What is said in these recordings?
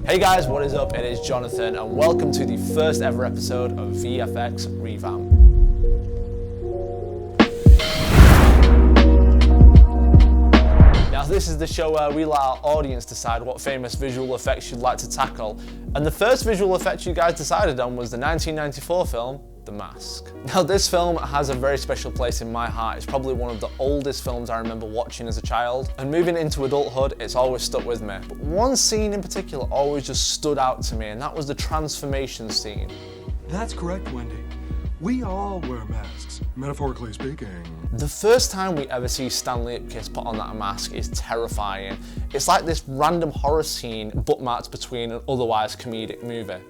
Hey guys, what is up? It is Jonathan and welcome to the first ever episode of VFX Revamp. Now this is the show where we let our audience decide what famous visual effects you'd like to tackle, and the first visual effect you guys decided on was the 1994 film The Mask. Now this film has a very special place in my heart. It's probably one of the oldest films I remember watching as a child, and moving into adulthood it's always stuck with me. But one scene in particular always just stood out to me, and that was the transformation scene. That's correct, Wendy. We all wear masks, metaphorically speaking. The first time we ever see Stanley Ipkiss put on that mask is terrifying. It's like this random horror scene bookmarked between an otherwise comedic movie.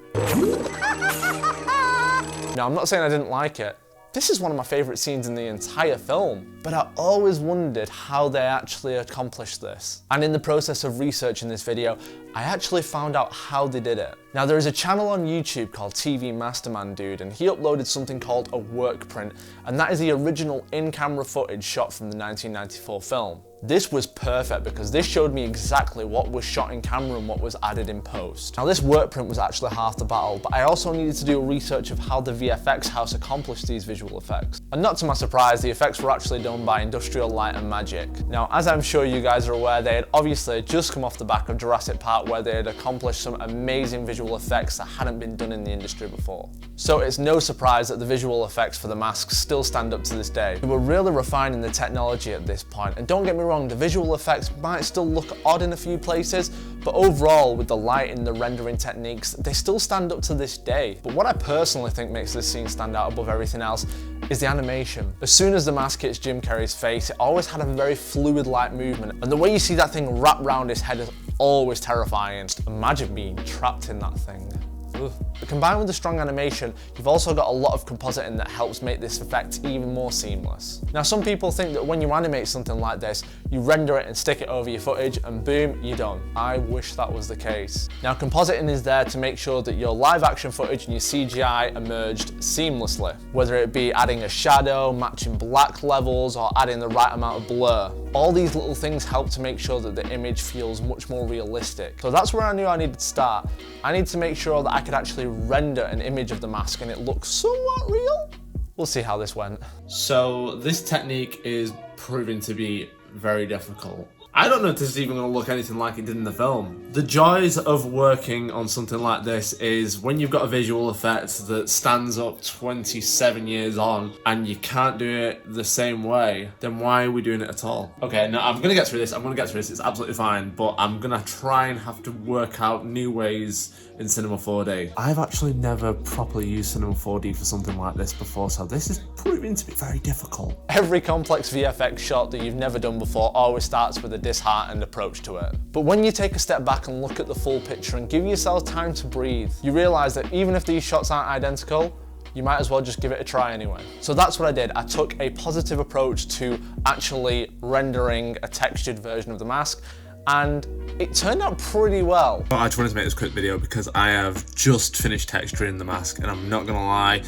Now, I'm not saying I didn't like it. This is one of my favourite scenes in the entire film, but I always wondered how they actually accomplished this. And in the process of researching this video, I actually found out how they did it. Now, there is a channel on YouTube called TV Masterman Dude, and he uploaded something called a work print, and that is the original in-camera footage shot from the 1994 film. This was perfect because this showed me exactly what was shot in camera and what was added in post. Now this work print was actually half the battle, but I also needed to do a research of how the VFX house accomplished these visual effects. And not to my surprise, the effects were actually done by Industrial Light and Magic. Now, as I'm sure you guys are aware, they had obviously just come off the back of Jurassic Park, where they had accomplished some amazing visual effects that hadn't been done in the industry before. So it's no surprise that the visual effects for the masks still stand up to this day. They were really refining the technology at this point, and don't get me wrong, the visual effects might still look odd in a few places, but overall, with the lighting, the rendering techniques, they still stand up to this day. But what I personally think makes this scene stand out above everything else is the animation. As soon as the mask hits Jim Carrey's face, it always had a very fluid-like movement, and the way you see that thing wrap round his head is always terrifying. Just imagine being trapped in that thing. Ugh. But combined with the strong animation, you've also got a lot of compositing that helps make this effect even more seamless. Now, some people think that when you animate something like this, you render it and stick it over your footage and boom, you're done. I wish that was the case. Now, compositing is there to make sure that your live action footage and your CGI emerged seamlessly, whether it be adding a shadow, matching black levels, or adding the right amount of blur. All these little things help to make sure that the image feels much more realistic. So that's where I knew I needed to start. I need to make sure that I could actually render an image of the mask and it looks somewhat real. We'll see how this went. So this technique is proving to be very difficult. I don't know if this is even going to look anything like it did in the film. The joys of working on something like this is when you've got a visual effect that stands up 27 years on and you can't do it the same way, then why are we doing it at all? Okay, no, I'm going to get through this. It's absolutely fine, but I'm going to try and have to work out new ways in Cinema 4D. I've actually never properly used Cinema 4D for something like this before, so this is proving to be very difficult. Every complex VFX shot that you've never done before always starts with a disheartened approach to it. But when you take a step back and look at the full picture and give yourself time to breathe, you realise that even if these shots aren't identical, you might as well just give it a try anyway. So that's what I did. I took a positive approach to actually rendering a textured version of the mask, and it turned out pretty well. I just wanted to make this quick video because I have just finished texturing the mask, and I'm not gonna lie,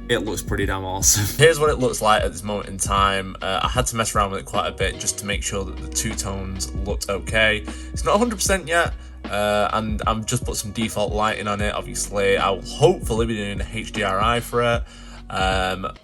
it looks pretty damn awesome. Here's what it looks like at this moment in time. I had to mess around with it quite a bit just to make sure that the two tones looked okay. It's not 100% yet, and I've just put some default lighting on it. Obviously, I'll hopefully be doing a HDRI for it.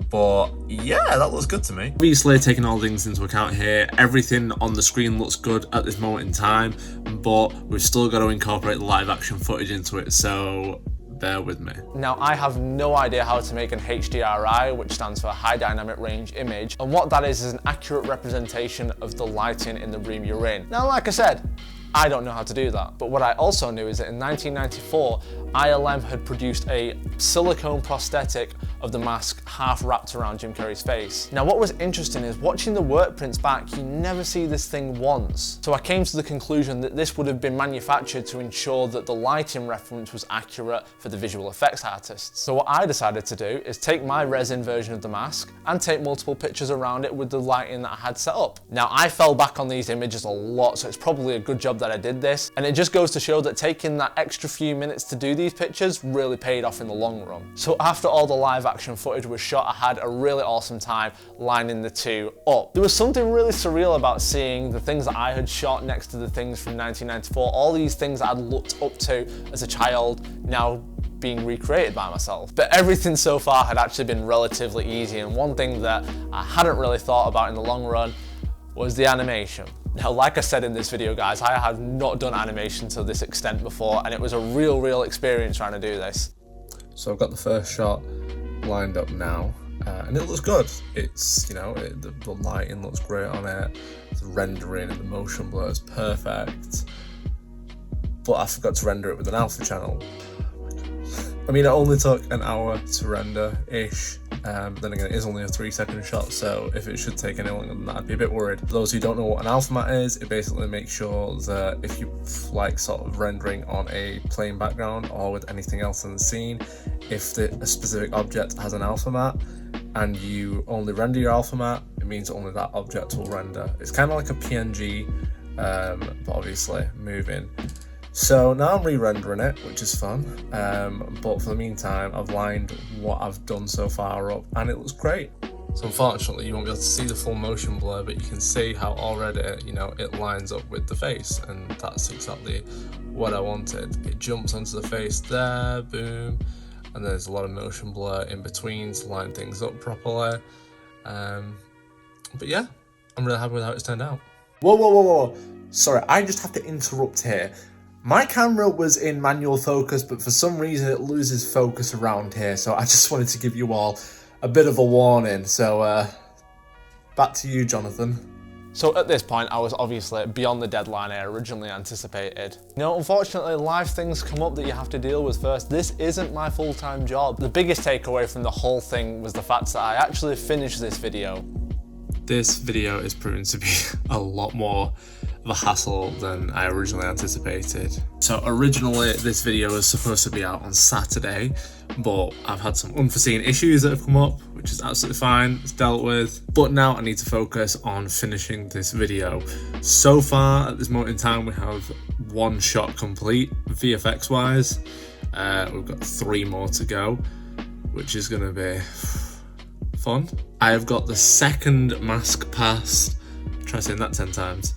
But yeah, that looks good to me. Obviously, taking all things into account here, everything on the screen looks good at this moment in time, but we've still got to incorporate the live action footage into it, so bear with me. Now, I have no idea how to make an HDRI, which stands for High Dynamic Range Image, and what that is an accurate representation of the lighting in the room you're in. Now, like I said, I don't know how to do that. But what I also knew is that in 1994, ILM had produced a silicone prosthetic of the mask half wrapped around Jim Carrey's face. Now, what was interesting is watching the work prints back, you never see this thing once. So I came to the conclusion that this would have been manufactured to ensure that the lighting reference was accurate for the visual effects artists. So what I decided to do is take my resin version of the mask and take multiple pictures around it with the lighting that I had set up. Now, I fell back on these images a lot, so it's probably a good job that I did this, and it just goes to show that taking that extra few minutes to do these pictures really paid off in the long run. So after all the live action footage was shot, I had a really awesome time lining the two up. There was something really surreal about seeing the things that I had shot next to the things from 1994, all these things I'd looked up to as a child now being recreated by myself. But everything so far had actually been relatively easy, and one thing that I hadn't really thought about in the long run was the animation. Now, like I said in this video, guys, I have not done animation to this extent before, and it was a real experience trying to do this. So I've got the first shot lined up now, and it looks good. It's, you know, the lighting looks great on it, the rendering and the motion blur is perfect, but I forgot to render it with an alpha channel. I mean, it only took an hour to render-ish, but then again, it is only a 3-second shot, so if it should take any longer than that, I'd be a bit worried. For those who don't know what an alpha matte is, it basically makes sure that if you like sort of rendering on a plain background or with anything else in the scene, if a specific object has an alpha matte and you only render your alpha matte, it means only that object will render. It's kind of like a PNG, but obviously moving. So now I'm re-rendering it, which is fun, but for the meantime I've lined what I've done so far up and it looks great. So unfortunately you won't be able to see the full motion blur, but you can see how already, you know, it lines up with the face, and that's exactly what I wanted. It jumps onto the face there, boom, and there's a lot of motion blur in between to line things up properly. But yeah, I'm really happy with how it's turned out. Whoa. Sorry, I just have to interrupt here. My camera was in manual focus, but for some reason it loses focus around here, so I just wanted to give you all a bit of a warning. So back to you, Jonathan. So at this point, I was obviously beyond the deadline I originally anticipated. You know, unfortunately, life things come up that you have to deal with first. This isn't my full-time job. The biggest takeaway from the whole thing was the fact that I actually finished this video. This video is proving to be a lot more of a hassle than I originally anticipated. So originally this video was supposed to be out on Saturday, but I've had some unforeseen issues that have come up, which is absolutely fine, it's dealt with. But now I need to focus on finishing this video. So far at this moment in time we have 1 shot complete, VFX wise. We've got 3 more to go, which is gonna be fun. I have got the second mask pass, try saying that 10 times,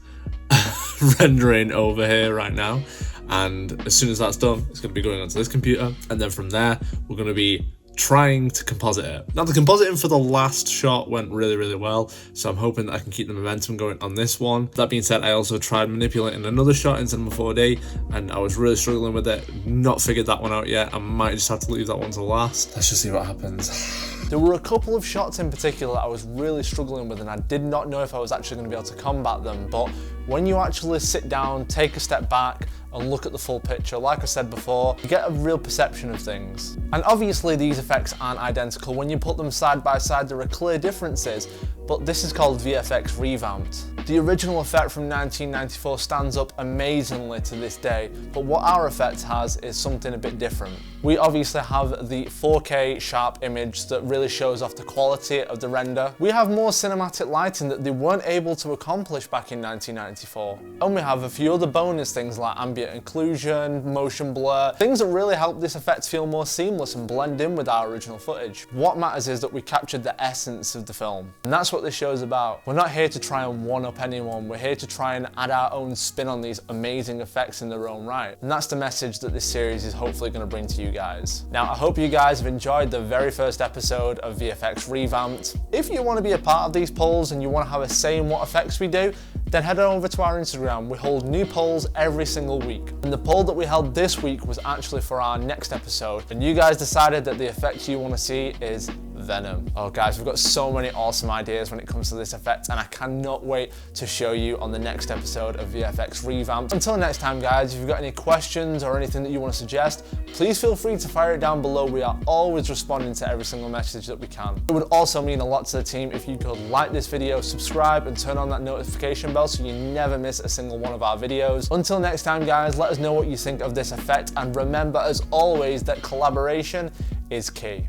rendering over here right now, and as soon as that's done, it's going to be going onto this computer, and then from there we're going to be trying to composite it. Now the compositing for the last shot went really well, so I'm hoping that I can keep the momentum going on this one. That being said, I also tried manipulating another shot in Cinema 4D and I was really struggling with it. Not figured that one out yet. I might just have to leave that one to last. Let's just see what happens. There were a couple of shots in particular that I was really struggling with, and I did not know if I was actually going to be able to combat them, but when you actually sit down, take a step back and look at the full picture, like I said before, you get a real perception of things. And obviously these effects aren't identical. When you put them side by side, there are clear differences, but this is called VFX Revamped. The original effect from 1994 stands up amazingly to this day, but what our effect has is something a bit different. We obviously have the 4K sharp image that really shows off the quality of the render. We have more cinematic lighting that they weren't able to accomplish back in 1994. And we have a few other bonus things like ambient occlusion, motion blur, things that really help this effect feel more seamless and blend in with our original footage. What matters is that we captured the essence of the film. And that's what this show's about. We're not here to try and one-up anyone, we're here to try and add our own spin on these amazing effects in their own right. And that's the message that this series is hopefully going to bring to you guys. Now, I hope you guys have enjoyed the very first episode of VFX Revamped. If you want to be a part of these polls and you want to have a say in what effects we do, then head on over to our Instagram. We hold new polls every single week. And the poll that we held this week was actually for our next episode. And you guys decided that the effect you want to see is Venom. Oh guys, we've got so many awesome ideas when it comes to this effect, and I cannot wait to show you on the next episode of VFX Revamped. Until next time guys, if you've got any questions or anything that you want to suggest, please feel free to fire it down below. We are always responding to every single message that we can. It would also mean a lot to the team if you could like this video, subscribe and turn on that notification bell so you never miss a single one of our videos. Until next time guys, let us know what you think of this effect, and remember as always that collaboration is key.